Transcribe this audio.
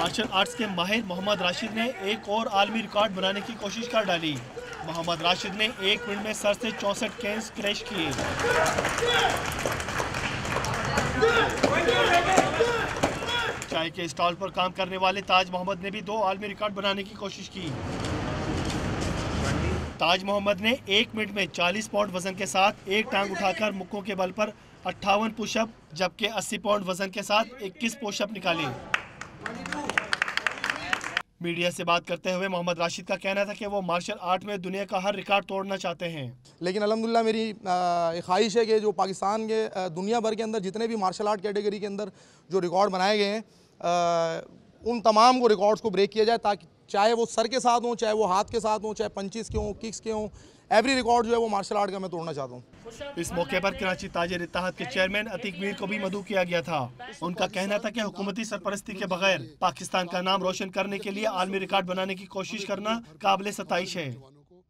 Martial arts के माहिर मोहम्मद राशिद ने एक और आलमी रिकॉर्ड बनाने की कोशिश कर डाली। मोहम्मद राशिद ने 1 मिनट में 60 से 64 कैच क्रैश किए। चाय के स्टॉल पर काम करने वाले ताज मोहम्मद ने भी 2 आलमी रिकॉर्ड बनाने की कोशिश की। ताज मोहम्मद ने 1 मिनट में 40 पाउंड वजन के साथ एक टांग उठाकर मुक्कों के बल पर 58 पुशअप जबकि 80 पाउंड वजन के साथ 21 पुशअप निकाले। मीडिया से बात करते हुए मोहम्मद राशिद का कहना था कि वो मार्शल आर्ट में दुनिया का हर रिकॉर्ड तोड़ना चाहते हैं। लेकिन अल्हम्दुलिल्लाह मेरी एक ख्वाहिश है कि जो पाकिस्तान के दुनिया भर के अंदर जितने भी मार्शल आर्ट कैटेगरी के अंदर जो रिकॉर्ड बनाए गए हैं उन तमाम को रिकॉर्ड्स को ब्रेक किया जाए, ताकि चाहे वो सर के साथ हों, चाहे वो हाथ के साथ हों, चाहे पंचिस के हों, किक्स के हों, एवरी रिकॉर्ड जो है वो मार्शल आर्ट का मैं तोड़ना चाहता हूँ। इस मौके पर कराची ताजिर इत्तेहाद के चेयरमैन अतीक मीर को भी मदऊ किया गया था। उनका कहना था कि हुकूमती सरपरस्ती के बगैर पाकिस्तान का नाम रोशन करने के लिए आलमी रिकॉर्ड बनाने की कोशिश करना काबिल सताइश है।